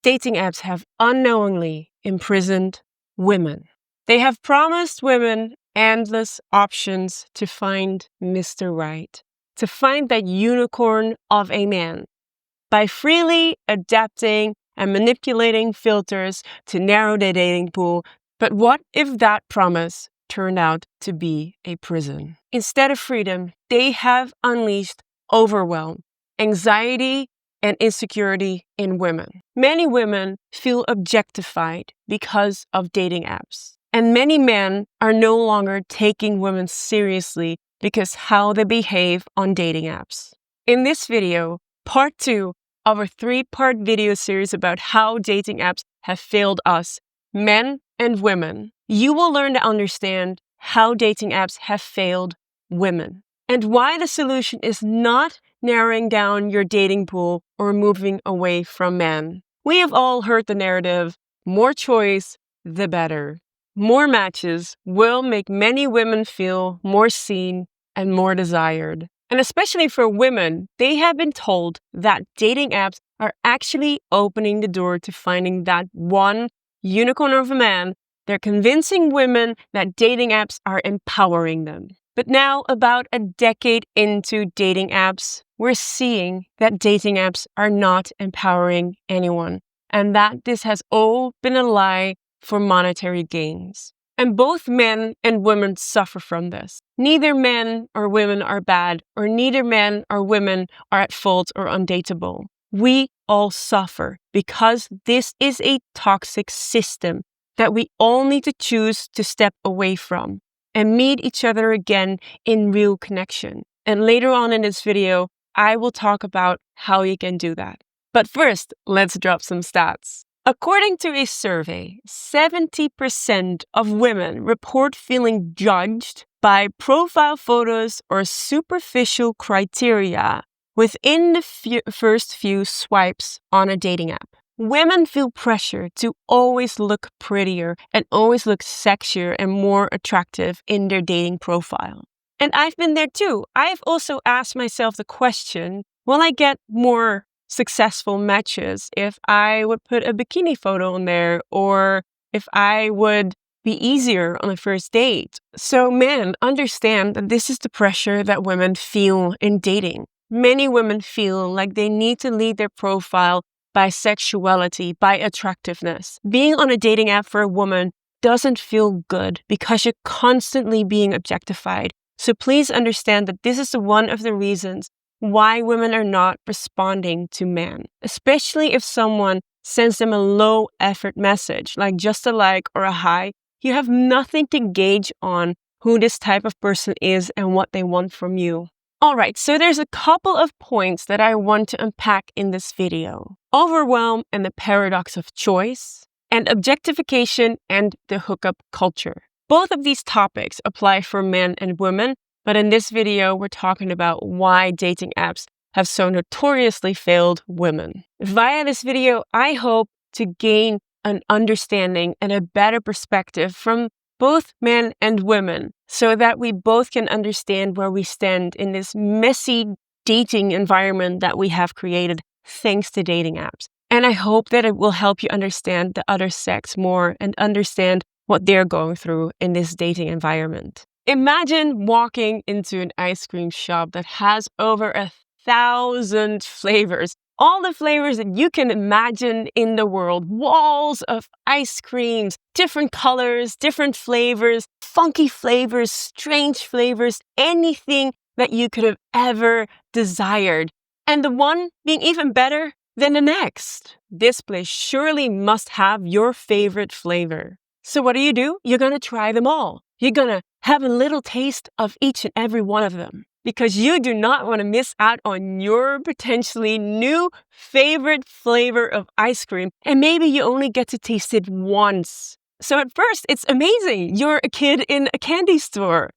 dating apps have unknowingly imprisoned women. They have promised women endless options to find Mr. Right, to find that unicorn of a man, by freely adapting and manipulating filters to narrow the dating pool. But what if that promise turned out to be a prison? Instead of freedom, they have unleashed overwhelm, anxiety, and insecurity in women. Many women feel objectified because of dating apps. And many men are no longer taking women seriously because how they behave on dating apps. In this video, part 2 of a 3-part video series about how dating apps have failed us, men and women, you will learn to understand how dating apps have failed women and why the solution is not narrowing down your dating pool or moving away from men. We have all heard the narrative, more choice, the better. More matches will make many women feel more seen and more desired. And especially for women, they have been told that dating apps are actually opening the door to finding that one unicorn of a man. They're convincing women that dating apps are empowering them. But now, about a decade into dating apps, we're seeing that dating apps are not empowering anyone, and that this has all been a lie for monetary gains. And both men and women suffer from this. Neither men or women are bad, or neither men or women are at fault or undateable. We all suffer because this is a toxic system that we all need to choose to step away from and meet each other again in real connection. And later on in this video, I will talk about how you can do that. But first, let's drop some stats. According to a survey, 70% of women report feeling judged by profile photos or superficial criteria within the first few swipes on a dating app. Women feel pressure to always look prettier and always look sexier and more attractive in their dating profile. And I've been there too. I've also asked myself the question, will I get more successful matches if I would put a bikini photo on there, or if I would be easier on a first date? So men, understand that this is the pressure that women feel in dating. Many women feel like they need to lead their profile by sexuality, by attractiveness. Being on a dating app for a woman doesn't feel good because you're constantly being objectified. So please understand that this is one of the reasons why women are not responding to men, especially if someone sends them a low effort message, like just a like or a hi. You have nothing to gauge on who this type of person is and what they want from you. All right, so there's a couple of points that I want to unpack in this video. Overwhelm and the paradox of choice, and objectification and the hookup culture. Both of these topics apply for men and women, but in this video, we're talking about why dating apps have so notoriously failed women. Via this video, I hope to gain an understanding and a better perspective from both men and women, so that we both can understand where we stand in this messy dating environment that we have created thanks to dating apps. And I hope that it will help you understand the other sex more and understand what they're going through in this dating environment. Imagine walking into an ice cream shop that has over 1,000 flavors. All the flavors that you can imagine in the world. Walls of ice creams, different colors, different flavors, funky flavors, strange flavors, anything that you could have ever desired. And the one being even better than the next. This place surely must have your favorite flavor. So what do? You're going to try them all. You're going to have a little taste of each and every one of them, because you do not want to miss out on your potentially new favorite flavor of ice cream. And maybe you only get to taste it once. So at first, it's amazing. You're a kid in a candy store.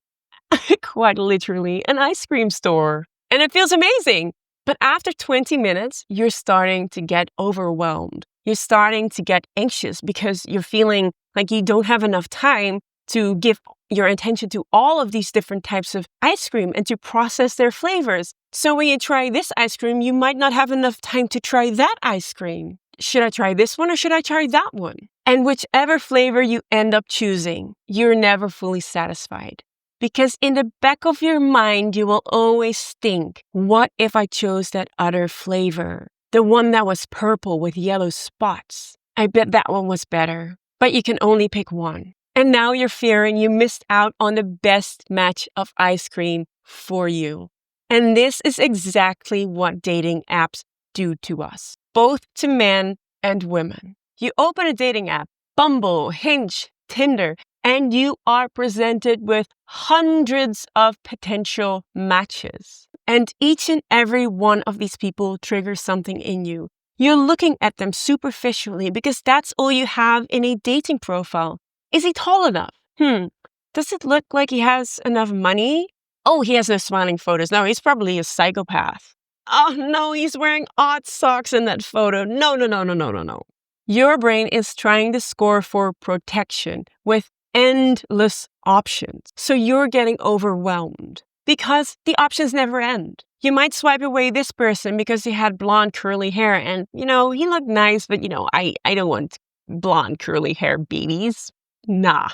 Quite literally, an ice cream store. And it feels amazing. But after 20 minutes, you're starting to get overwhelmed. You're starting to get anxious because you're feeling like you don't have enough time to give your attention to all of these different types of ice cream and to process their flavors. So when you try this ice cream, you might not have enough time to try that ice cream. should I try this one or should I try that one? And whichever flavor you end up choosing, you're never fully satisfied. Because in the back of your mind, you will always think, what if I chose that other flavor? The one that was purple with yellow spots. I bet that one was better. But you can only pick one. And now you're fearing you missed out on the best match of ice cream for you. And this is exactly what dating apps do to us, both to men and women. You open a dating app, Bumble, Hinge, Tinder, and you are presented with hundreds of potential matches. And each and every one of these people triggers something in you. You're looking at them superficially because that's all you have in a dating profile. Is he tall enough? Does it look like he has enough money? Oh, he has no smiling photos. No, he's probably a psychopath. Oh no, he's wearing odd socks in that photo. No. Your brain is trying to score for protection with endless options. So you're getting overwhelmed because the options never end. You might swipe away this person because he had blonde curly hair and, he looked nice, but, I don't want blonde curly hair babies. Nah.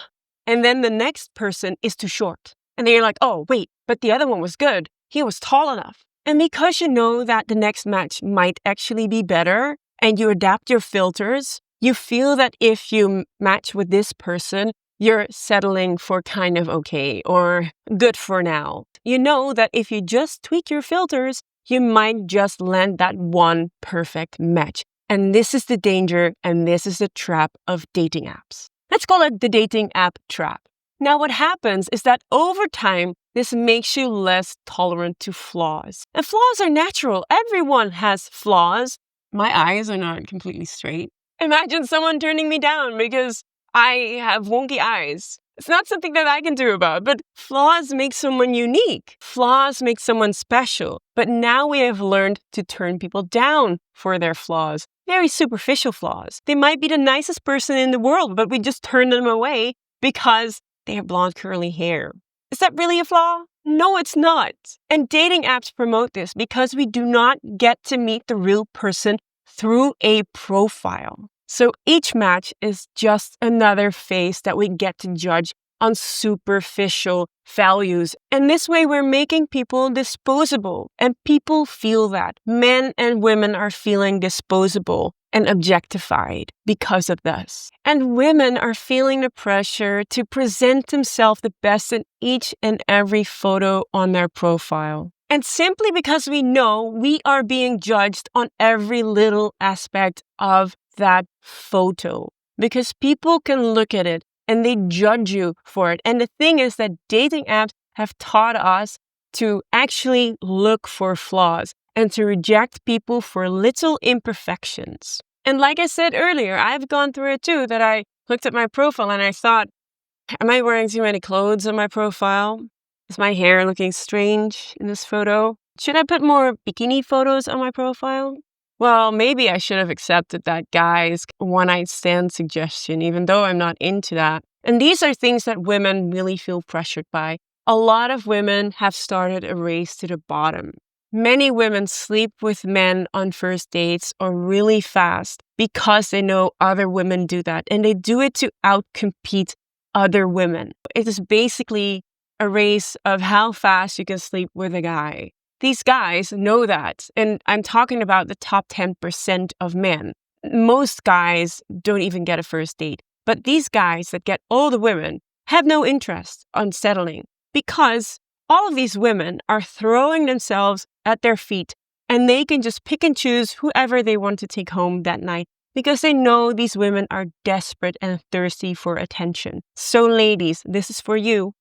And then the next person is too short. And then you're like, oh, wait, but the other one was good. He was tall enough. And because you know that the next match might actually be better and you adapt your filters, you feel that if you match with this person, you're settling for kind of okay or good for now. You know that if you just tweak your filters, you might just land that one perfect match. And this is the danger and this is the trap of dating apps. Let's call it the dating app trap. Now, what happens is that over time, this makes you less tolerant to flaws. And flaws are natural. Everyone has flaws. My eyes are not completely straight. Imagine someone turning me down because I have wonky eyes. It's not something that I can do about, but flaws make someone unique. Flaws make someone special. But now we have learned to turn people down for their flaws. Very superficial flaws. They might be the nicest person in the world, but we just turn them away because they have blonde curly hair. Is that really a flaw? No, it's not. And dating apps promote this because we do not get to meet the real person through a profile. So each match is just another face that we get to judge on superficial values. And this way we're making people disposable. And people feel that. Men and women are feeling disposable and objectified because of this. And women are feeling the pressure to present themselves the best in each and every photo on their profile. And simply because we know we are being judged on every little aspect of that photo. Because people can look at it and they judge you for it. And the thing is that dating apps have taught us to actually look for flaws and to reject people for little imperfections. And like I said earlier, I've gone through it too, that I looked at my profile and I thought, am I wearing too many clothes on my profile? Is my hair looking strange in this photo? Should I put more bikini photos on my profile? Well, maybe I should have accepted that guy's one-night stand suggestion, even though I'm not into that. And these are things that women really feel pressured by. A lot of women have started a race to the bottom. Many women sleep with men on first dates or really fast because they know other women do that. And they do it to outcompete other women. It is basically a race of how fast you can sleep with a guy. These guys know that. And I'm talking about the top 10% of men. Most guys don't even get a first date. But these guys that get all the women have no interest on settling because all of these women are throwing themselves at their feet and they can just pick and choose whoever they want to take home that night because they know these women are desperate and thirsty for attention. So ladies, this is for you.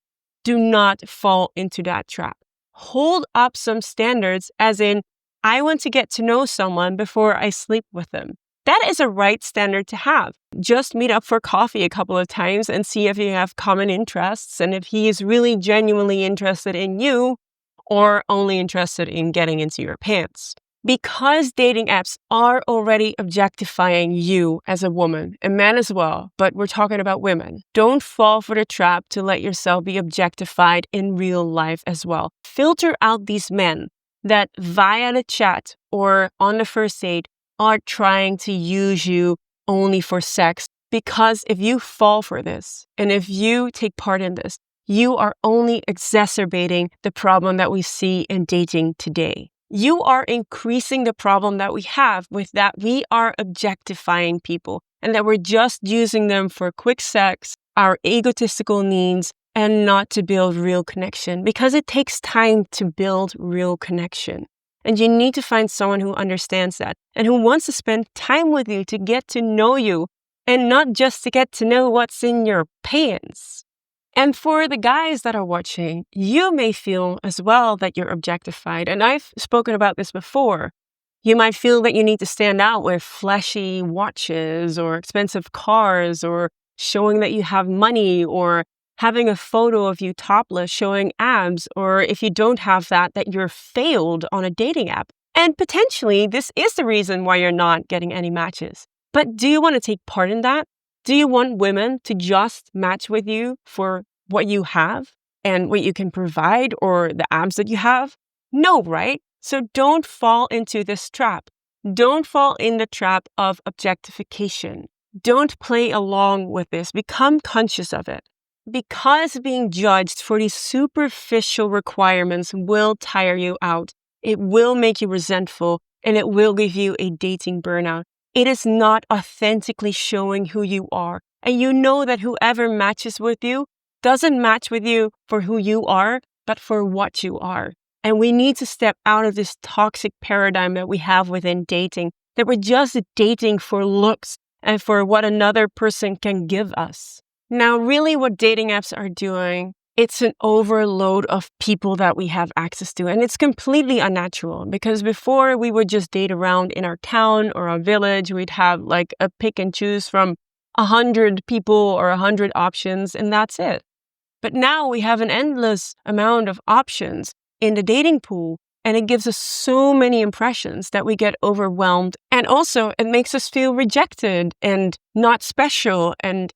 Do not fall into that trap. Hold up some standards as in, I want to get to know someone before I sleep with them. That is a right standard to have. Just meet up for coffee a couple of times and see if you have common interests and if he is really genuinely interested in you or only interested in getting into your pants. Because dating apps are already objectifying you as a woman, and men as well, but we're talking about women. Don't fall for the trap to let yourself be objectified in real life as well. Filter out these men that via the chat or on the first date are trying to use you only for sex. Because if you fall for this, and if you take part in this, you are only exacerbating the problem that we see in dating today. You are increasing the problem that we have with that we are objectifying people and that we're just using them for quick sex, our egotistical needs, and not to build real connection, because it takes time to build real connection. And you need to find someone who understands that and who wants to spend time with you to get to know you and not just to get to know what's in your pants. And for the guys that are watching, you may feel as well that you're objectified. And I've spoken about this before. You might feel that you need to stand out with flashy watches or expensive cars or showing that you have money or having a photo of you topless showing abs, or if you don't have that, that you're failed on a dating app. And potentially, this is the reason why you're not getting any matches. But do you want to take part in that? Do you want women to just match with you for what you have and what you can provide or the abs that you have? No, right? So don't fall into this trap. Don't fall in the trap of objectification. Don't play along with this. Become conscious of it. Because being judged for these superficial requirements will tire you out. It will make you resentful and it will give you a dating burnout. It is not authentically showing who you are. And you know that whoever matches with you doesn't match with you for who you are, but for what you are. And we need to step out of this toxic paradigm that we have within dating, that we're just dating for looks and for what another person can give us. Now, really what dating apps are doing, it's an overload of people that we have access to. And it's completely unnatural because before we would just date around in our town or our village. We'd have like a pick and choose from 100 people or 100 options, and that's it. But now we have an endless amount of options in the dating pool, and it gives us so many impressions that we get overwhelmed. And also it makes us feel rejected and not special and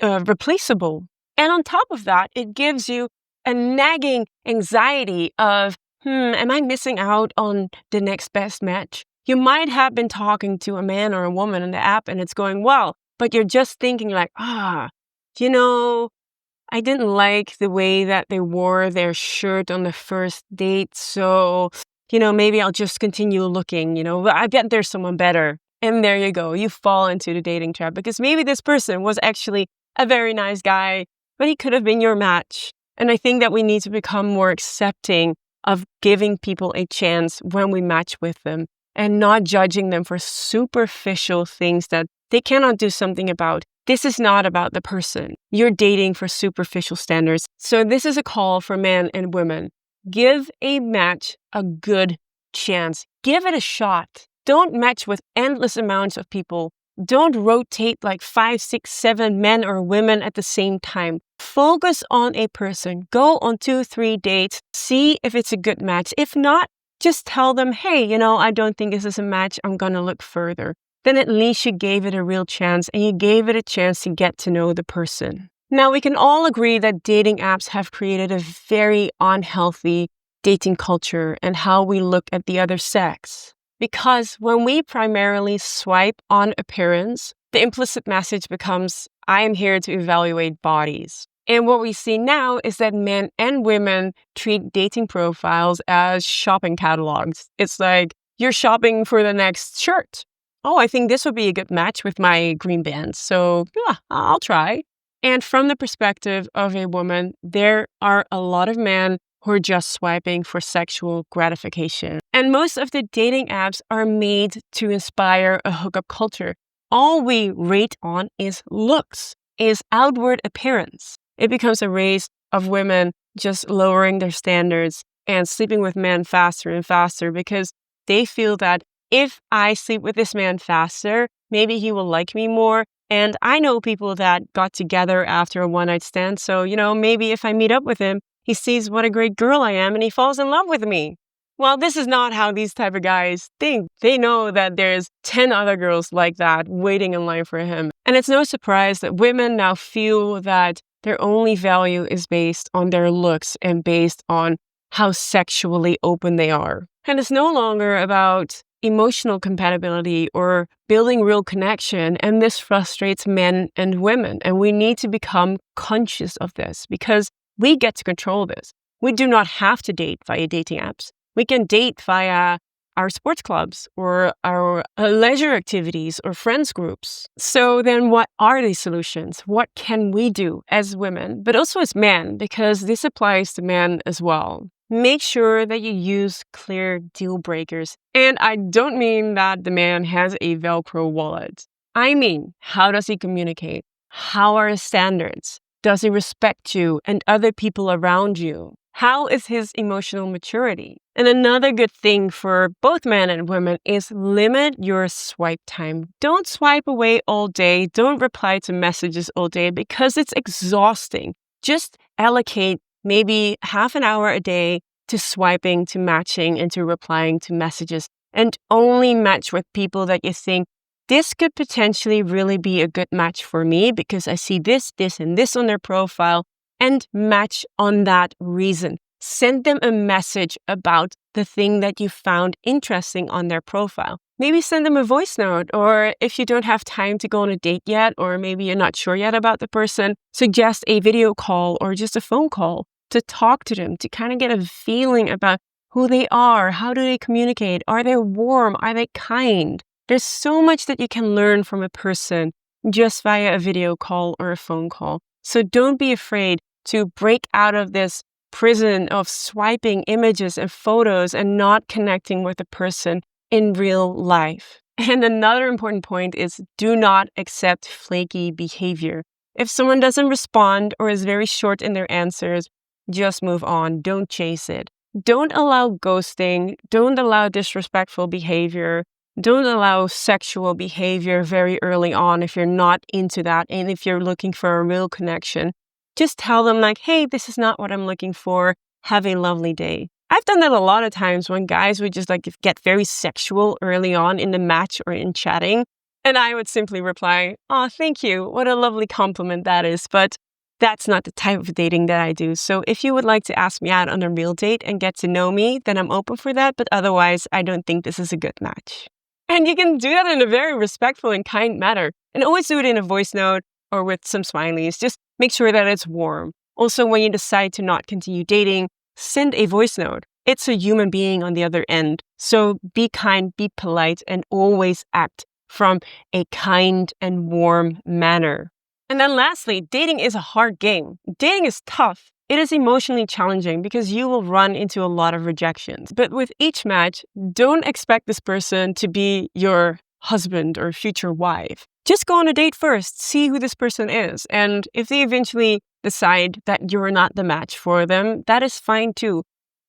replaceable. And on top of that, it gives you a nagging anxiety of, am I missing out on the next best match? You might have been talking to a man or a woman in the app and it's going well, but you're just thinking like, I didn't like the way that they wore their shirt on the first date. So, maybe I'll just continue looking, I bet there's someone better. And there you go. You fall into the dating trap because maybe this person was actually a very nice guy, but he could have been your match. And I think that we need to become more accepting of giving people a chance when we match with them and not judging them for superficial things that they cannot do something about. This is not about the person. You're dating for superficial standards. So this is a call for men and women. Give a match a good chance. Give it a shot. Don't match with endless amounts of people. Don't rotate like 5, 6, 7 men or women at the same time. Focus on a person. Go on 2, 3 dates. See if it's a good match. If not, just tell them, hey, I don't think this is a match. I'm going to look further. Then at least you gave it a real chance and you gave it a chance to get to know the person. Now, we can all agree that dating apps have created a very unhealthy dating culture and how we look at the other sex. Because when we primarily swipe on appearance, the implicit message becomes, I am here to evaluate bodies. And what we see now is that men and women treat dating profiles as shopping catalogs. It's like, you're shopping for the next shirt. Oh, I think this would be a good match with my green bands. So yeah, I'll try. And from the perspective of a woman, there are a lot of men who are just swiping for sexual gratification. And most of the dating apps are made to inspire a hookup culture. All we rate on is looks, is outward appearance. It becomes a race of women just lowering their standards and sleeping with men faster and faster because they feel that if I sleep with this man faster, maybe he will like me more. And I know people that got together after a one-night stand. So, maybe if I meet up with him, he sees what a great girl I am and he falls in love with me. Well, this is not how these type of guys think. They know that there's 10 other girls like that waiting in line for him. And it's no surprise that women now feel that their only value is based on their looks and based on how sexually open they are. And it's no longer about emotional compatibility or building real connection. And this frustrates men and women. And we need to become conscious of this because we get to control this. We do not have to date via dating apps. We can date via our sports clubs or our leisure activities or friends groups. So then what are these solutions? What can we do as women, but also as men, because this applies to men as well? Make sure that you use clear deal breakers. And I don't mean that the man has a Velcro wallet. I mean, how does he communicate? How are his standards? Does he respect you and other people around you? How is his emotional maturity? And another good thing for both men and women is limit your swipe time. Don't swipe away all day. Don't reply to messages all day because it's exhausting. Just allocate maybe half an hour a day to swiping, to matching, and to replying to messages. And only match with people that you think, this could potentially really be a good match for me because I see this, and this on their profile. And match on that reason. Send them a message about the thing that you found interesting on their profile. Maybe send them a voice note, or if you don't have time to go on a date yet, or maybe you're not sure yet about the person, suggest a video call or just a phone call to talk to them, to kind of get a feeling about who they are, how do they communicate, are they warm, are they kind? There's so much that you can learn from a person just via a video call or a phone call. So don't be afraid to break out of this prison of swiping images and photos and not connecting with a person in real life. And another important point is do not accept flaky behavior. If someone doesn't respond or is very short in their answers, just move on. Don't chase it. Don't allow ghosting. Don't allow disrespectful behavior. Don't allow sexual behavior very early on if you're not into that and if you're looking for a real connection. Just tell them like, hey, this is not what I'm looking for. Have a lovely day. I've done that a lot of times when guys would just like get very sexual early on in the match or in chatting. And I would simply reply, oh, thank you. What a lovely compliment that is. But that's not the type of dating that I do. So if you would like to ask me out on a real date and get to know me, then I'm open for that. But otherwise, I don't think this is a good match. And you can do that in a very respectful and kind manner. And always do it in a voice note or with some smileys. Just make sure that it's warm. Also, when you decide to not continue dating, send a voice note. It's a human being on the other end. So be kind, be polite, and always act from a kind and warm manner. And then lastly, dating is a hard game. Dating is tough. It is emotionally challenging because you will run into a lot of rejections. But with each match, don't expect this person to be your husband or future wife. Just go on a date first, see who this person is. And if they eventually decide that you're not the match for them, that is fine too.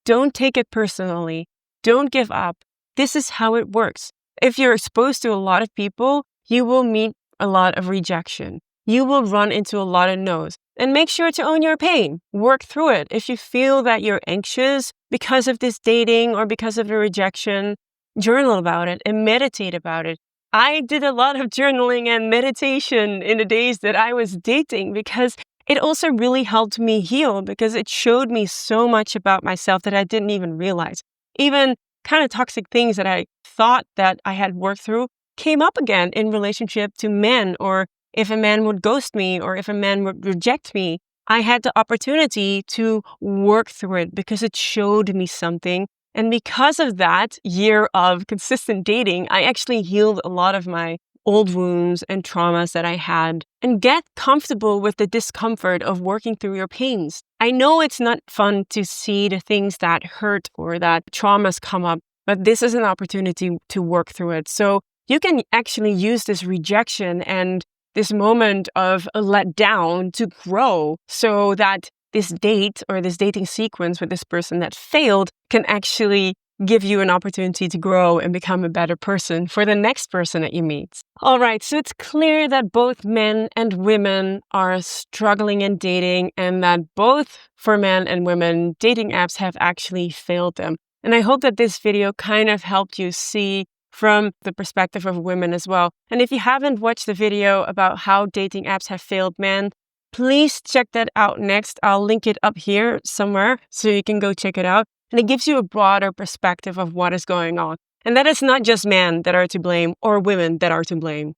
Don't take it personally. Don't give up. This is how it works. If you're exposed to a lot of people, you will meet a lot of rejection. You will run into a lot of no's. And make sure to own your pain. Work through it. If you feel that you're anxious because of this dating or because of the rejection, journal about it and meditate about it. I did a lot of journaling and meditation in the days that I was dating because it also really helped me heal because it showed me so much about myself that I didn't even realize. Even kind of toxic things that I thought that I had worked through came up again in relationship to men, or if a man would ghost me or if a man would reject me. I had the opportunity to work through it because it showed me something. And because of that year of consistent dating, I actually healed a lot of my old wounds and traumas that I had and get comfortable with the discomfort of working through your pains. I know it's not fun to see the things that hurt or that traumas come up, but this is an opportunity to work through it. So you can actually use this rejection and this moment of a letdown to grow so that this date or this dating sequence with this person that failed can actually give you an opportunity to grow and become a better person for the next person that you meet. All right, so it's clear that both men and women are struggling in dating and that both for men and women, dating apps have actually failed them. And I hope that this video kind of helped you see from the perspective of women as well. And if you haven't watched the video about how dating apps have failed men, please check that out next. I'll link it up here somewhere so you can go check it out. And it gives you a broader perspective of what is going on. And that is not just men that are to blame or women that are to blame.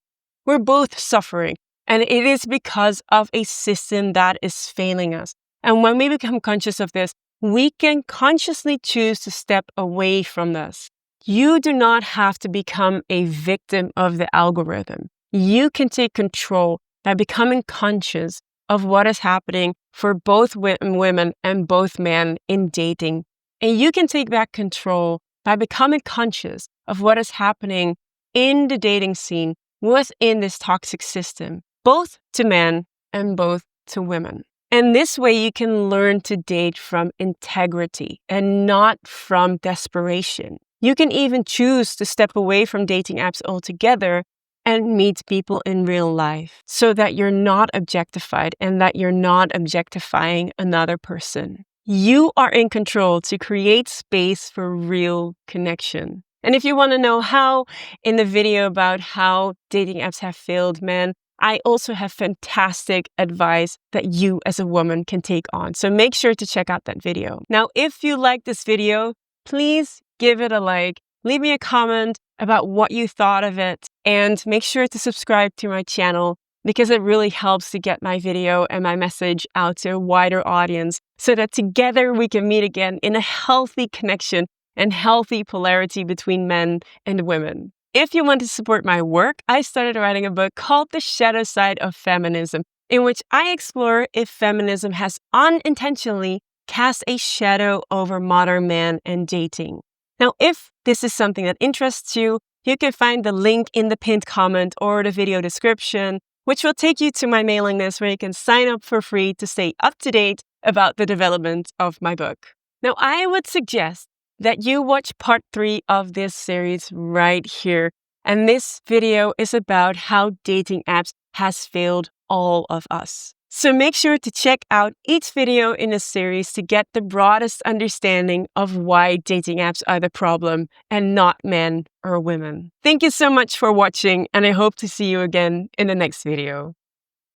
We're both suffering, and it is because of a system that is failing us. And when we become conscious of this, we can consciously choose to step away from this. You do not have to become a victim of the algorithm. You can take control by becoming conscious of what is happening for both women and both men in dating. And you can take back control by becoming conscious of what is happening in the dating scene within this toxic system, both to men and both to women. And this way you can learn to date from integrity and not from desperation. You can even choose to step away from dating apps altogether and meet people in real life so that you're not objectified and that you're not objectifying another person. You are in control to create space for real connection. And if you want to know how, in the video about how dating apps have failed men, I also have fantastic advice that you as a woman can take on. So make sure to check out that video. Now, if you like this video, please give it a like. Leave me a comment about what you thought of it, and make sure to subscribe to my channel because it really helps to get my video and my message out to a wider audience so that together we can meet again in a healthy connection and healthy polarity between men and women. If you want to support my work, I started writing a book called The Shadow Side of Feminism, in which I explore if feminism has unintentionally cast a shadow over modern man and dating. Now, if this is something that interests you, you can find the link in the pinned comment or the video description, which will take you to my mailing list where you can sign up for free to stay up to date about the development of my book. Now, I would suggest that you watch part 3 of this series right here. And this video is about how dating apps has failed all of us. So make sure to check out each video in this series to get the broadest understanding of why dating apps are the problem and not men or women. Thank you so much for watching, and I hope to see you again in the next video.